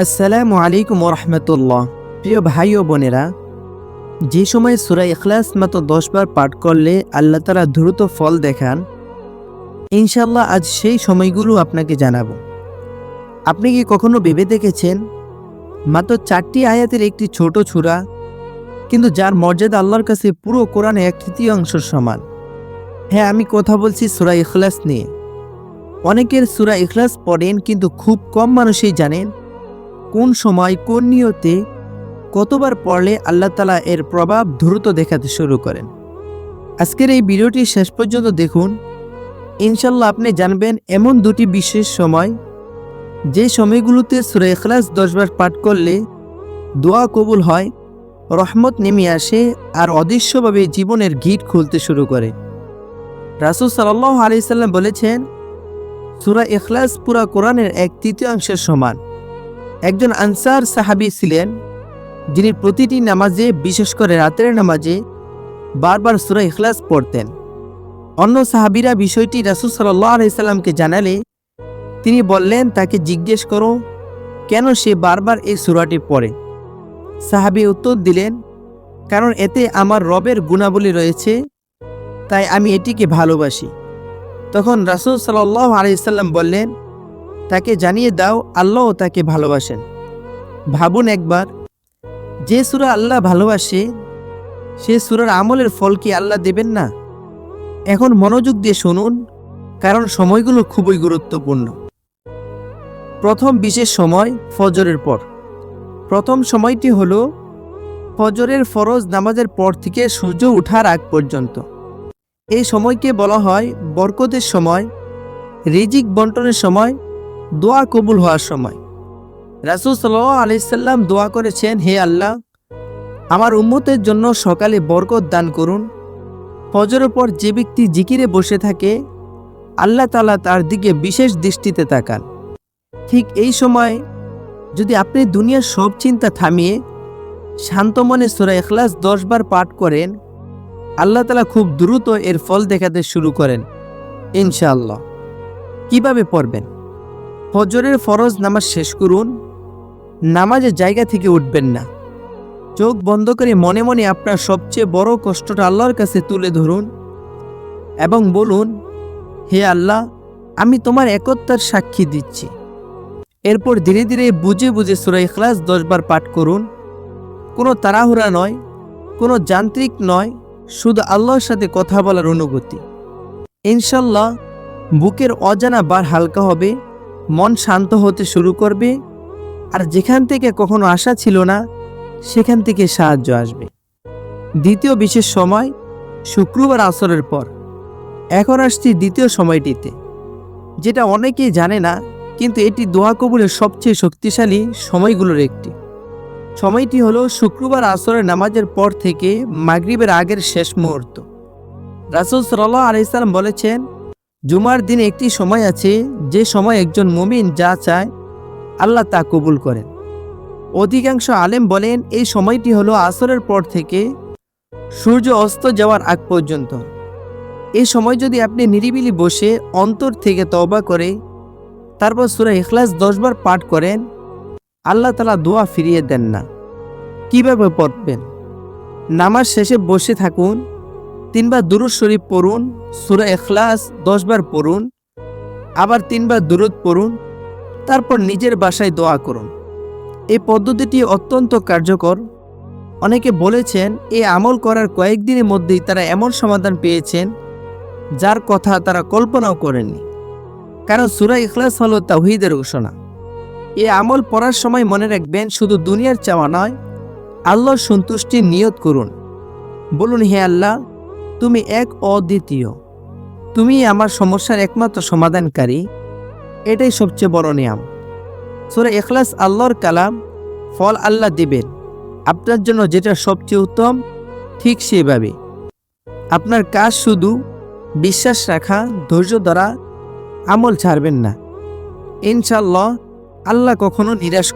আসসালামু আলাইকুম ওরহমতুল্লাহ। প্রিয় ভাই ও বোনেরা, যে সময় সূরা ইখলাস মাত্র 10 বার পাঠ করলে আল্লাহ তাআলা দ্রুত ফল দেখান, ইনশাআল্লাহ আজ সেই সময়গুলো আপনাকে জানাবো। আপনি কি কখনো ভেবে দেখেছেন, মাত্র 4টি আয়াতের একটি ছোট সূরা, কিন্তু যার মর্যাদা আল্লাহর কাছে পুরো কোরআনে 1/3 সমান। হ্যাঁ, আমি কথা বলছি সূরা ইখলাস নিয়ে। অনেকের সূরা ইখলাস পড়েন, কিন্তু খুব কম মানুষই জানেন কোন সময় কোন নিয়তে কতবার পড়লে আল্লাহ তাআলা এর প্রভাব দ্রুত দেখাতে শুরু করেন। আজকের এই ভিডিওটি শেষ পর্যন্ত দেখুন। ইনশাল্লাহ আপনি জানবেন এমন দুটি বিশেষ সময়, যে সময়গুলোতে সূরা ইখলাস 10 বার পাঠ করলে দোয়া কবুল হয়, রহমত নেমে আসে আর অদৃশ্যভাবে জীবনের গিট খুলতে শুরু করে। রাসূল সাল্লাল্লাহু আলাইহি সাল্লাম বলেছেন, সূরা ইখলাস পুরা কোরআনের 1/3 সমান। একজন আনসার সাহাবী ছিলেন, যিনি প্রতিটি নামাজে, বিশেষ করে রাতের নামাজে বারবার সূরা ইখলাস পড়তেন। অন্য সাহাবীরা বিষয়টি রাসূল সাল্লাল্লাহু আলাইহি সাল্লামকে জানালে তিনি বললেন, তাকে জিজ্ঞেস করো কেন সে বারবার এই সূরাটি পড়ে। সাহাবী উত্তর দিলেন, কারণ এতে আমার রবের গুণাবলী রয়েছে, তাই আমি এটিকে ভালোবাসি। তখন রাসূল সাল্লাল্লাহু আলাইহি সাল্লাম বললেন, তাকে জানিয়ে দাও আল্লাহও তাকে ভালোবাসেন। ভাবুন একবার, যে সূরা আল্লাহ ভালোবাসে, সে সূরার আমলের ফল কি আল্লাহ দেবেন না? এখন মনোযোগ দিয়ে শুনুন, কারণ সময়গুলো খুবই গুরুত্বপূর্ণ। প্রথম বিশেষ সময় ফজরের পর। প্রথম সময়টি হলো ফজরের ফরজ নামাজের পর থেকে সূর্য ওঠার আগ পর্যন্ত। এই সময়কে বলা হয় বরকতের সময়, রিজিক বন্টনের সময়, দোয়া কবুল হওয়ার সময়। রাসূল সাল্লাল্লাহু আলাইহি সাল্লাম দোয়া করেছেন, হে আল্লাহ, আমার উম্মতের জন্য সকালে বরকত দান করুন। ফজরের পর যে ব্যক্তি জিকিরে বসে থাকে, আল্লাহ তাআলা তার দিকে বিশেষ দৃষ্টিতে তাকান। ঠিক এই সময় যদি আপনি দুনিয়ার সব চিন্তা থামিয়ে শান্ত মনে সূরা ইখলাস 10 বার পাঠ করেন, আল্লাহ তাআলা খুব দ্রুত এর ফল দেখাতে শুরু করেন ইনশাআল্লাহ। কিভাবে পড়বেন? ফজরের ফরজ নামাজ শেষ করুন, নামাজের জায়গা থেকে উঠবেন না। চোখ বন্ধ করে মনে মনে আপনার সবচেয়ে বড় কষ্টটা আল্লাহর কাছে তুলে ধরুন এবং বলুন, হে আল্লাহ, আমি তোমার একত্বের সাক্ষী দিচ্ছি। এরপর ধীরে ধীরে বুঝে বুঝে সূরা ইখলাস 10 বার পাঠ করুন। কোনো তাড়াহুড়া নয়, কোনো যান্ত্রিক নয়, শুধু আল্লাহর সাথে কথা বলার অনুভূতি। ইনশাল্লাহ বুকের অজানা বার হালকা হবে, মন শান্ত হতে শুরু করবে, আর যেখান থেকে কখনো আশা ছিল না, সেখান থেকে সাহায্য আসবে। দ্বিতীয় বিশেষ সময় শুক্রবার আসরের পর। এখন আসছি দ্বিতীয় সময়টিতে, যেটা অনেকেই জানে না, কিন্তু এটি দোয়া কবুলের সবচেয়ে শক্তিশালী সময়গুলোর একটি। সময়টি হলো শুক্রবার আসরের নামাজের পর থেকে মাগরিবের আগের শেষ মুহূর্ত। রাসূল সাল্লাল্লাহু আলাইহি সাল্লাম বলেছেন, জুমার দিনে একটি সময় আছে, যে সময় একজন মুমিন যা চায় আল্লাহ তা কবুল করেন। অধিকাংশ আলেম বলেন এই সময়টি হলো আসরের পর থেকে সূর্য অস্ত যাওয়ার আগ পর্যন্ত। এই সময় যদি আপনি নিরিবিলি বসে অন্তর থেকে তওবা করে তারপর সূরা ইখলাস 10 বার পাঠ করেন, আল্লাহ তাআলা দোয়া ফিরিয়ে দেন না। কিভাবে পড়বেন? নামাজ শেষে বসে থাকুন, 3 বার দুরূদ শরীফ পড়ুন, সূরা ইখলাস 10 বার পড়ুন, আবার 3 বার দুরূদ পড়ুন, তারপর নিজের বাসায় দোয়া করুন। এই পদ্ধতিটি অত্যন্ত কার্যকর। অনেকে বলেছেন এই আমল করার কয়েকদিনের মধ্যেই তারা এমন সমাধান পেয়েছেন যার কথা তারা কল্পনাও করেননি। কারণ সূরা ইখলাস হলো তাওহীদের ঘোষণা। এই আমল পড়ার সময় মনে রাখবেন, শুধু দুনিয়ার চাওয়া নয়, আল্লাহর সন্তুষ্টির নিয়ত করুন। বলুন, হে আল্লাহ, তুমি এক অদ্বিতীয়, তুমি আমার সমস্যার একমাত্র সমাধানকারী। এটাই সবচেয়ে বড় নিয়াম। সূরা ইখলাস আল্লাহর কালাম, ফল আল্লাহ দিবেন আপনার জন্য যেটা সবচেয়ে উত্তম, ঠিক সেভাবে। আপনার কাজ শুধু বিশ্বাস রাখা, ধৈর্য ধরা, আমল ছাড়বেন না। ইনশাআল্লাহ আল্লাহ কখনো নিরাশ